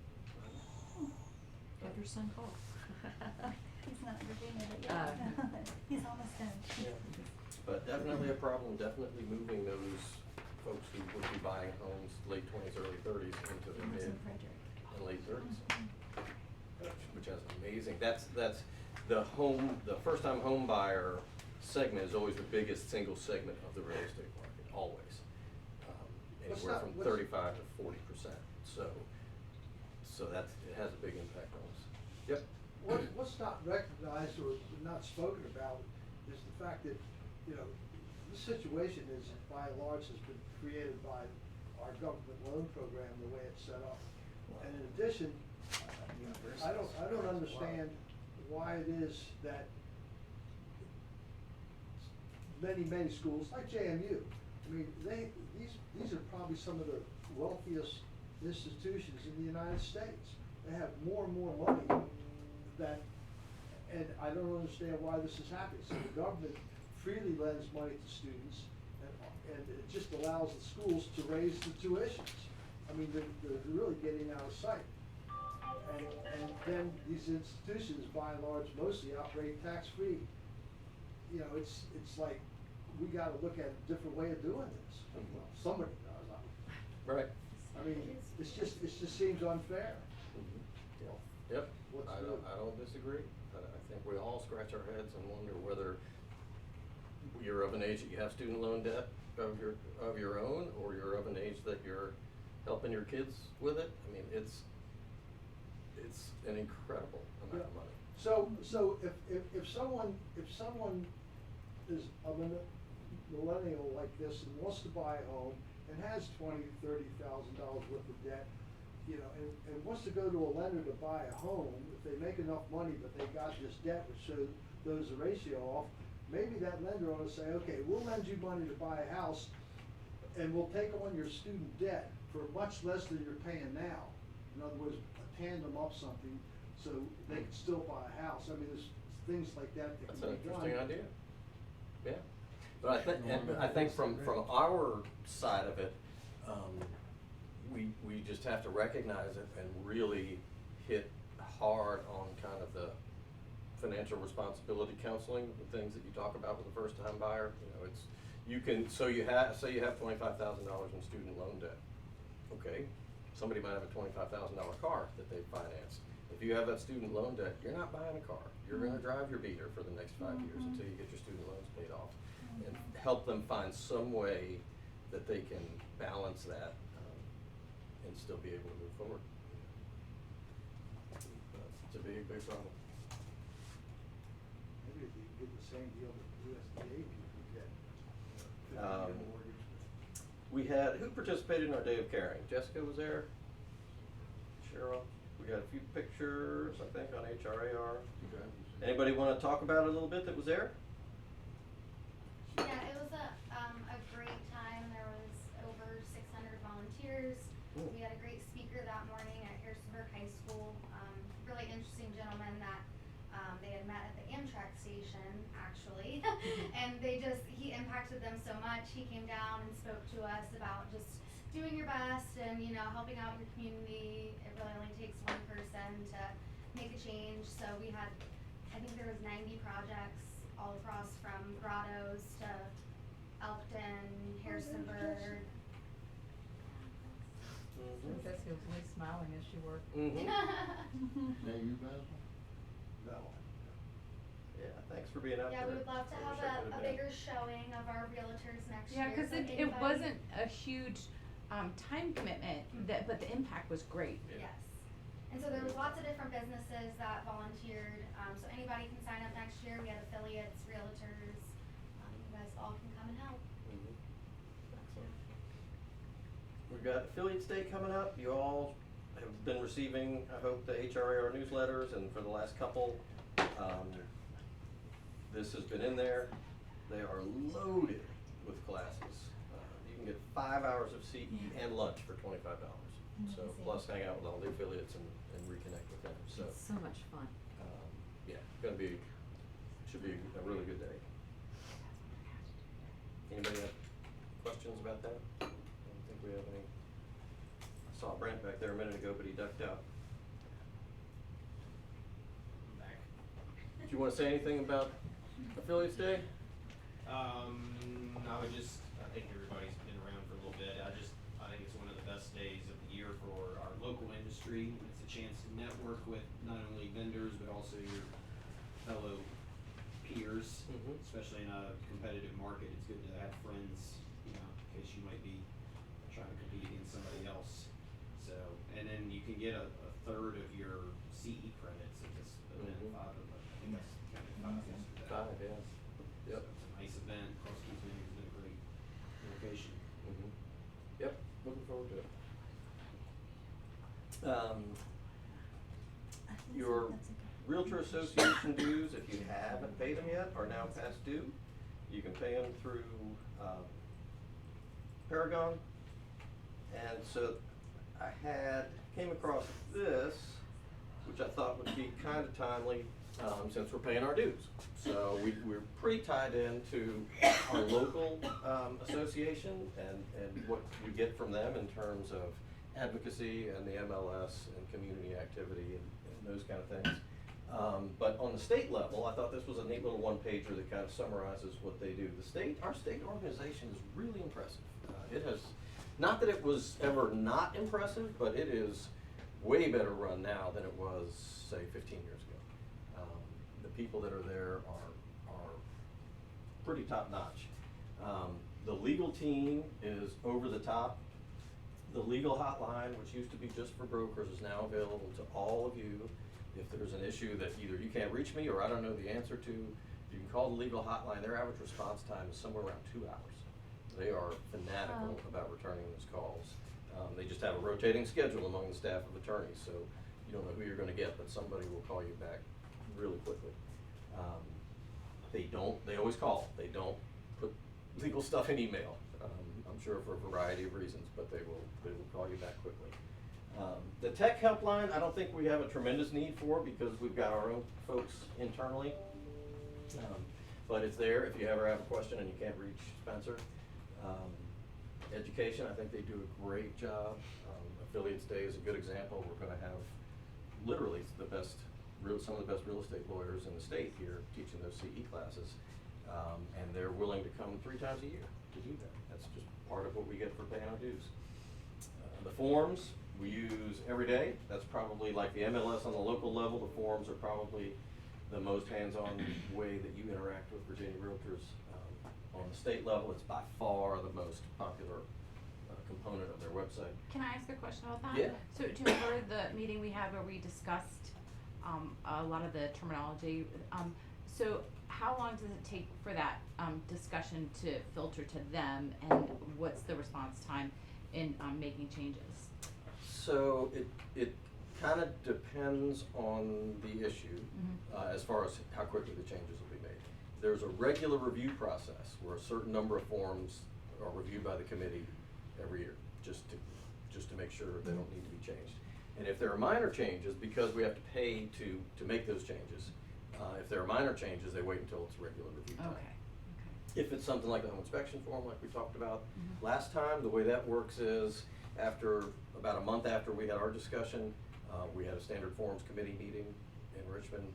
Have your son call. He's not in Virginia, but yeah, he's almost done. Yeah. But definitely a problem, definitely moving those folks who would be buying homes late 20s, early 30s into the mid and late 30s. Which has amazing, that's the first-time home buyer segment is always the biggest single segment of the real estate market, always. Anywhere from 35 to 40%. So that's, it has a big impact on us. Yep. What's not recognized or not spoken about is the fact that, this situation is, by and large, has been created by our government loan program, the way it's set up. And in addition, I don't understand why it is that many schools, like JMU, these are probably some of the wealthiest institutions in the United States. They have more and more money and I don't understand why this is happening. So the government freely lends money to students, and it just allows the schools to raise the tuitions. They're really getting out of sight. And then these institutions, by and large, mostly operate tax-free. It's like, we gotta look at a different way of doing this. Well, somebody does. Right. It just seems unfair. Yep, What's I don't disagree. I think we all scratch our heads and wonder whether you're of an age that you have student loan debt of your own, or you're of an age that you're helping your kids with it. It's an incredible amount of money. So if someone is a millennial like this and wants to buy a home and has $20,000-$30,000 worth of debt, and wants to go to a lender to buy a home, if they make enough money but they got this debt which throws the ratio off, maybe that lender ought to say, okay, we'll lend you money to buy a house and we'll take on your student debt for much less than you're paying now. In other words, tandem up something so they can still buy a house. There's things like that that That's can an be done. interesting idea. Yeah. But I think from our side of it, we just have to recognize it and really hit hard on kind of the financial responsibility counseling, the things that you talk about with a first-time buyer. You have $25,000 in student loan debt. Okay, somebody might have a $25,000 car that they financed. If you have that student loan debt, you're not buying a car. You're going to drive your beater for the next 5 years until you get your student loans paid off, and help them find some way that they can balance that and still be able to move forward. It's a big, big problem. Maybe if you can get the same deal that USDA people get, 50-year mortgage. We had, who participated in our Day of Caring? Jessica was there? Cheryl? We got a few pictures, I think, on HRAR. Anybody wanna talk about it a little bit that was there? Yeah, it was a great time. There was over 600 volunteers. Ooh. We had a great speaker that morning at Harrisonburg High School. Really interesting gentleman that they had met at the Amtrak station, actually. And he impacted them so much. He came down and spoke to us about just doing your best and, helping out your community. It really only takes one person to make a change. So we had, I think there was 90 projects all across from Grottos to Elkton, Harrisonburg. Jessica was really smiling as she worked. Mm-hmm. Yeah, you guys? No. Yeah, thanks for being out there. Yeah, we would love to I have wish I a could've bigger showing of our realtors next Yeah, year. cause so it anybody- wasn't a huge, time commitment, but the impact was great. Yeah. Yes. And so there was lots of different businesses that volunteered, so anybody can sign up next year. We had affiliates, realtors, you guys all can come and help. Mhm. Excellent. We've got Affiliates Day coming up. You all have been receiving, I hope, the HRAR newsletters, and for the last couple, this has been in there. They are loaded with classes. You can get 5 hours of CE and lunch for $25. So Amazing. plus hang out with all the affiliates and reconnect with them. So It's so much fun. yeah, should be a really good day. Anybody have questions about that? I don't think we have any. I saw Brent back there a minute ago, but he ducked out. Back. Do you wanna say anything about Affiliates Day? I think everybody's been around for a little bit. I think it's one of the best days of the year for our local industry. It's a chance to network with not only vendors, but also your fellow peers, Mhm. especially in a competitive market. It's good to have friends, in case you might be trying to compete against somebody else. So, and then you can get a third of your CE credits at this event, Mhm. 5 of them. I think that's kind of 5 yesterday. 5, yeah. Yep. So it's a nice event. Cross Keys Vineyard's been a great location. Mhm. Yep, looking forward to it. Your Realtor Association dues, if you haven't paid them yet, are now past due. You can pay them through Paragon. And so I came across this, which I thought would be kind of timely, since we're paying our dues. So we're pretty tied into our local association and what we get from them in terms of advocacy and the MLS and community activity and those kind of things. But on the state level, I thought this was a neat little one-pager that kind of summarizes what they do. Our state organization is really impressive. It has, not that it was ever not impressive, but it is way better run now than it was, say, 15 years ago. The people that are there are pretty top-notch. The legal team is over the top. The legal hotline, which used to be just for brokers, is now available to all of you. If there's an issue that either you can't reach me or I don't know the answer to, you can call the legal hotline. Their average response time is somewhere around 2 hours. They are fanatical about returning those calls. They just have a rotating schedule among the staff of attorneys, so you don't know who you're gonna get, but somebody will call you back really quickly. They always call. They don't put legal stuff in email. I'm sure for a variety of reasons, but they will call you back quickly. The tech helpline, I don't think we have a tremendous need for because we've got our own folks internally. But it's there if you ever have a question and you can't reach Spencer. Education, I think they do a great job. Affiliates Day is a good example. We're gonna have literally some of the best real estate lawyers in the state here teaching those CE classes. And they're willing to come 3 times a year to do that. That's just part of what we get for paying our dues. The forms we use every day. That's probably like the MLS on the local level. The forms are probably the most hands-on way that you interact with Virginia Realtors. On the state level, it's by far the most popular component of their website. Can I ask a question about that? Yeah. So do you remember the meeting we had where we discussed, a lot of the terminology. So how long does it take for that, discussion to filter to them, and what's the response time in, making changes? So it kind of depends on the issue, as far as how quickly the changes will be made. There's a regular review process where a certain number of forms are reviewed by the committee every year, just to make sure they don't need to be changed. And if there are minor changes, because we have to pay to make those changes, if there are minor changes, they wait until it's regular review time. Okay. If it's something like the home inspection form, like we talked about last time, the way that works is after, about a month after we had our discussion, we had a standard forms committee meeting in Richmond,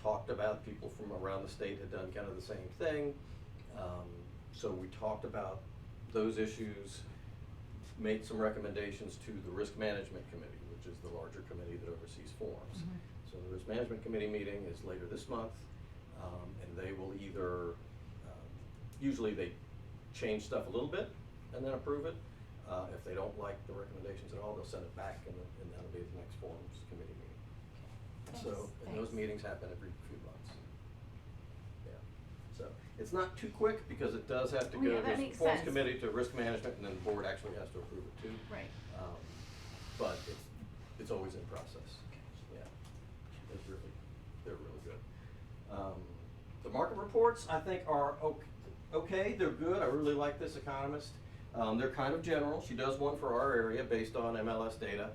talked about, people from around the state had done kind of the same thing. So we talked about those issues, made some recommendations to the risk management committee, which is the larger committee that oversees forms. So the risk management committee meeting is later this month, and they will either, usually they change stuff a little bit and then approve it. If they don't like the recommendations at all, they'll send it back, and that'll be the next forms committee meeting. So, and those meetings happen every few months. Yeah, so it's not too quick because it does have to Oh, go, yeah, that there's makes forms sense. committee to risk management, and then the board actually has to approve it too. Right. But it's always in process. Yeah, they're really good. The market reports, I think, are okay, they're good. I really like this economist. They're kind of general. She does one for our area based on MLS data,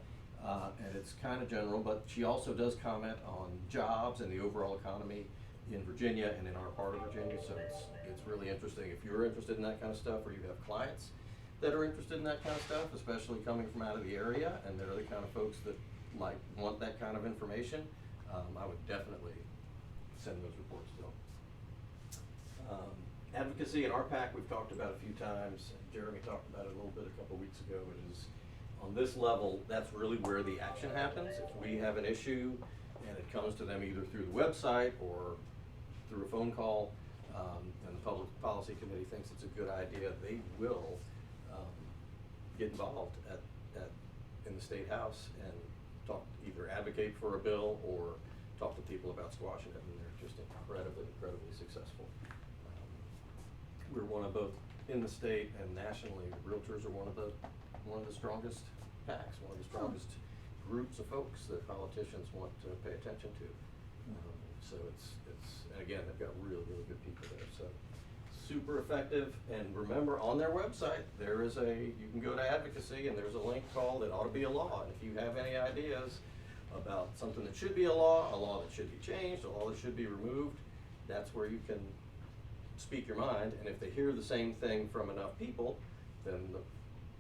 and it's kind of general, but she also does comment on jobs and the overall economy in Virginia and in our part of Virginia, so it's really interesting. If you're interested in that kind of stuff, or you have clients that are interested in that kind of stuff, especially coming from out of the area, and they're the kind of folks that want that kind of information, I would definitely send those reports to them. Advocacy in RPAC, we've talked about a few times. Jeremy talked about it a little bit a couple weeks ago. It is, on this level, that's really where the action happens. If we have an issue and it comes to them either through the website or through a phone call, and the Public Policy Committee thinks it's a good idea, they will get involved in the State House and either advocate for a bill or talk to people about squashing it, and they're just incredibly successful. We're one of both in the state and nationally. Realtors are one of the strongest PACs, one of the strongest groups of folks that politicians want to pay attention to. So and again, they've got really good people there. So super effective. And remember, on their website, you can go to advocacy, and there's a link called "It Ought to Be a Law." And if you have any ideas about something that should be a law that should be changed, a law that should be removed, that's where you can speak your mind, and if they hear the same thing from enough people, then the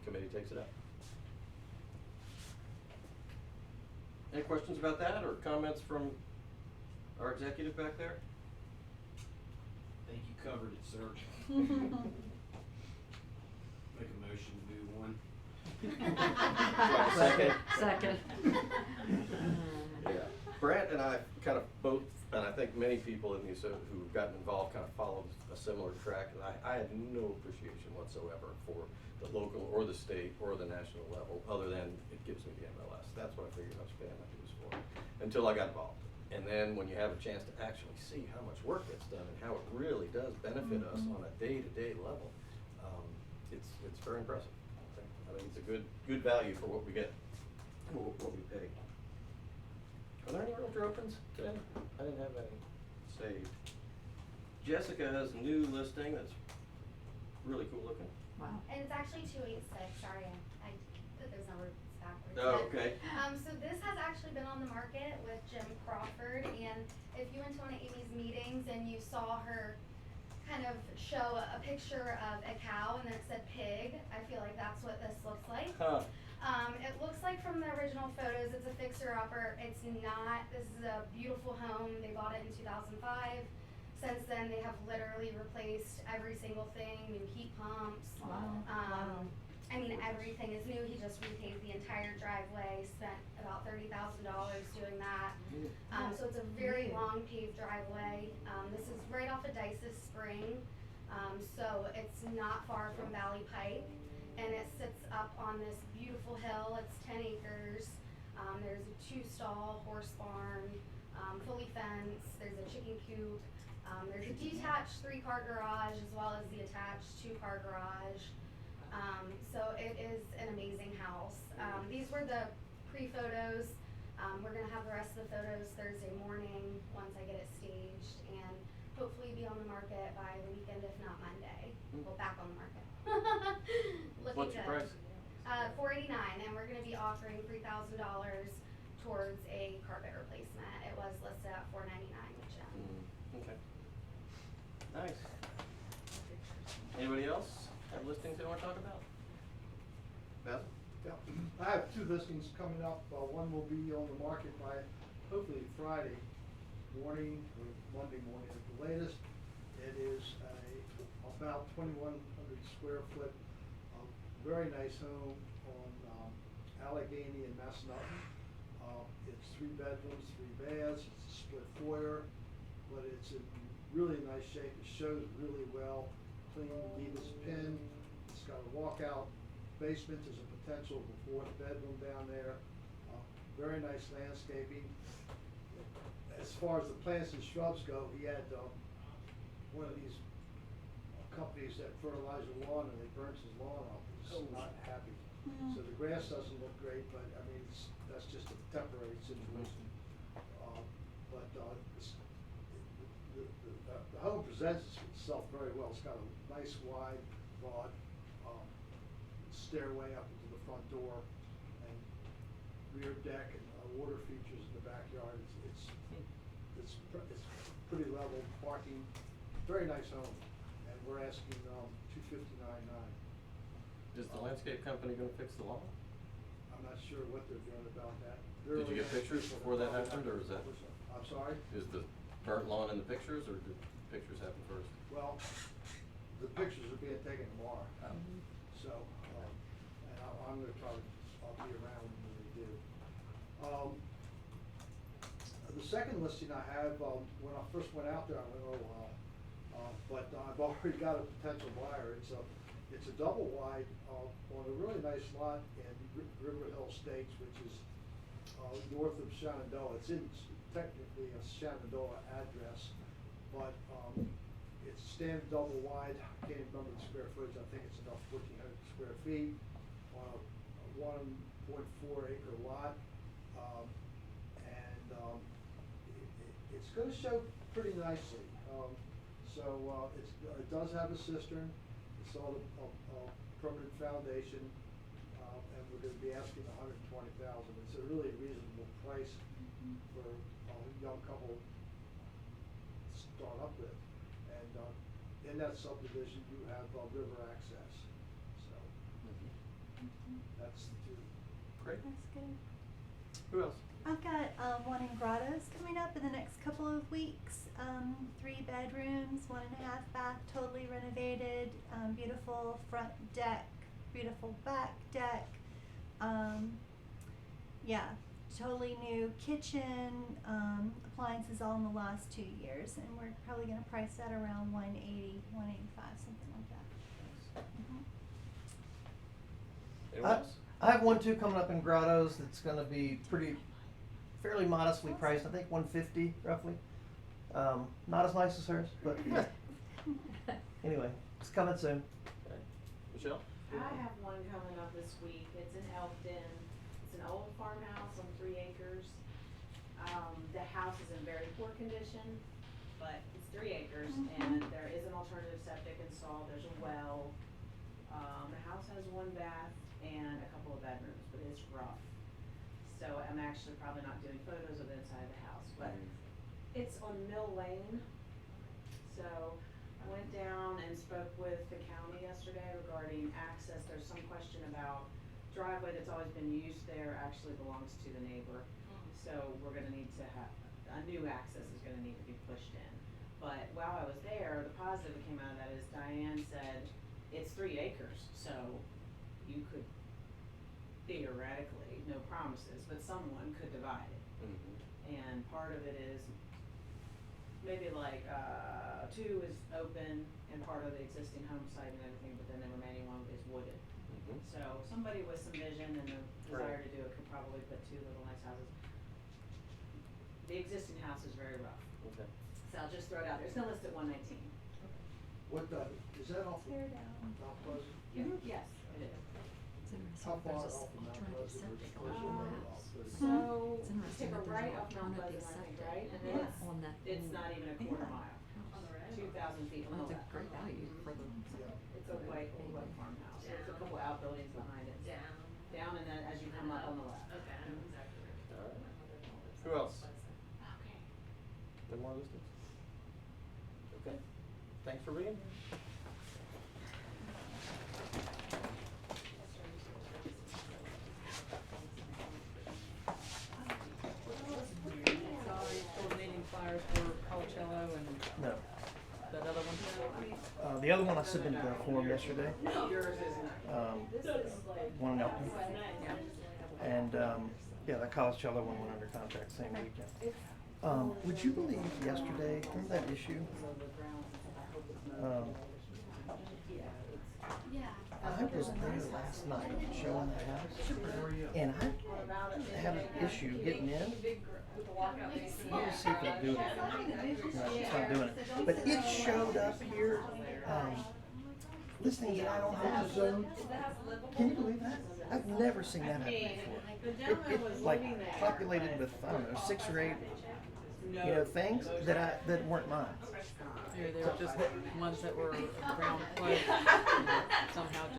committee takes it up. Any questions about that, or comments from our executive back there? I think you covered it, sir. Make a motion to move on. Do I have a second? Second. Yeah, Brant and I kind of both, and I think many people in these who've gotten involved kind of followed a similar track, and I had no appreciation whatsoever for the local or the state or the national level, other than it gives me the MLS. That's what I figured I was paying my dues for, until I got involved. And then when you have a chance to actually see how much work gets done and how it really does benefit us on a day-to-day level, it's very impressive. I think it's a good value for what we get, what we pay. Are there any realtor opens today? I didn't have any saved. Jessica has a new listing that's really cool looking. Wow. And it's actually 286, sorry, I put those numbers backwards. Oh, But, okay. So this has actually been on the market with Jim Crawford, and if you went to one of Amy's meetings and you saw her kind of show a picture of a cow and then it said pig, I feel like that's what this looks like. Huh. It looks like from the original photos, it's a fixer-upper. It's not. This is a beautiful home. They bought it in 2005. Since then, they have literally replaced every single thing, new heat pumps. Wow. I mean, everything is new. He just repaved the entire driveway, spent about $30,000 doing that. So it's a very long paved driveway. This is right off of Dices Spring. So it's not far from Valley Pike. And it sits up on this beautiful hill. It's 10 acres. There's a 2-stall horse barn. fully fenced, there's a chicken coop, there's a detached 3-car garage as well as the attached 2-car garage. So it is an amazing house. These were the pre-photos. We're gonna have the rest of the photos Thursday morning, once I get it staged, and hopefully be on the market by the weekend, if not Monday. Well, back on the market. Looking What's your good. price? $489, and we're gonna be offering $3,000 towards a carpet replacement. It was listed at $499 with Jim. Okay. Nice. Anybody else have listings they wanna talk about? Basil? Yeah, I have 2 listings coming up. One will be on the market by hopefully Friday morning or Monday morning at the latest. It is about 2,100 square foot, very nice home on Allegheny and Massanutten. It's 3 bedrooms, 3 baths. It's a split foyer, but it's in really nice shape. It shows really well, clean, neat as a pin. It's got a walkout basement. There's a potential of a 4th bedroom down there. Very nice landscaping. As far as the plants and shrubs go, he had one of these companies that fertilize your lawn, and they burnt his lawn up. He's not happy. So the grass doesn't look great, but I mean, that's just a temporary situation. But the home presents itself very well. It's got a nice wide, broad stairway up into the front door, and rear deck, and water features in the backyard. It's pretty level, parking, very nice home, and we're asking $259,900. Is the landscape company gonna fix the lawn? I'm not sure what they're doing about that. Did you get pictures before that happened, or is that? I'm sorry? Is the burnt lawn in the pictures, or did pictures happen first? Well, the pictures are being taken tomorrow, so, and I'm gonna try to, I'll be around when they do. The second listing I have, when I first went out there, I went, oh, wow. But I've already got a potential buyer. It's a double wide, on a really nice lot in River Hill Estates, which is, north of Shenandoah. It's technically a Shenandoah address, but, it's standard double wide. I can't remember the square footage. I think it's about 1,400 square feet on a 1.4 acre lot. It's gonna show pretty nicely. It does have a cistern. It's on a permanent foundation, and we're gonna be asking $120,000. It's a really reasonable price for a young couple to start up with. And in that subdivision, you have river access. So that's the 2. Great. That's good. Who else? I've got one in Grottoes coming up in the next couple of weeks. 3 bedrooms, 1.5 bath, totally renovated, beautiful front deck, beautiful back deck. Yeah, totally new kitchen, appliances all in the last 2 years, and we're probably gonna price that around 180, 185, something like that. Anyone else? I have 1 too coming up in Grottoes that's gonna be fairly modestly priced, I think 150 roughly. Not as nice as hers, but anyway, it's coming soon. Okay. Michelle? I have one coming up this week. It's in Elkton. It's an old farmhouse on 3 acres. The house is in very poor condition, but it's 3 acres, and there is an alternative septic installed. There's a well. The house has 1 bath and a couple of bedrooms, but it's rough. So I'm actually probably not doing photos of the inside of the house, but it's on Mill Lane. So I went down and spoke with the county yesterday regarding access. There's some question about driveway that's always been used there actually belongs to the neighbor. So we're gonna need to have, a new access is gonna need to be pushed in. But while I was there, the positive that came out of that is Diane said, it's 3 acres, so you could theoretically, no promises, but someone could divide it. And part of it is maybe like 2 is open and part of the existing home site and everything, but then the remaining 1 is wooded. So somebody with some vision and the desire to do it could probably put 2 little nice houses. The the existing house is very rough. Okay. So I'll just throw it out there. It's gonna list at 119. What, is that off Tear down. Mount Pleasant? Yes, it is. How far off of Mount Pleasant versus Pleasant Road off the- So, It's you interesting take a that there's right an off Mount alternative Pleasant, I think, septic right? And then Yeah. on that it's not even a quarter mile. 2,000 feet Well, below that's a that. great value for the. It's a white, old white farmhouse. There's a couple outbuildings behind it. Down and then as you come up on the left. All right. Who else? Okay. No more listings? Okay, thanks for being here. Sorry, coordinating flyers for Colacello and No. that other one. The other one I submitted the form yesterday. Yours isn't. One in Elton. Yeah. And, yeah, that Colacello one went under contract same weekend. Would you believe yesterday, remember that issue? Yeah. I was there last night showing the house, and I had an issue getting in. Let me see if it'll do it. No, it's not doing it. But it showed up here, listings that I don't have. Can you believe that? I've never seen that happen before. It like populated with, I don't know, 6 or 8, things that weren't mine. Here, they were just ones that were ground flood, somehow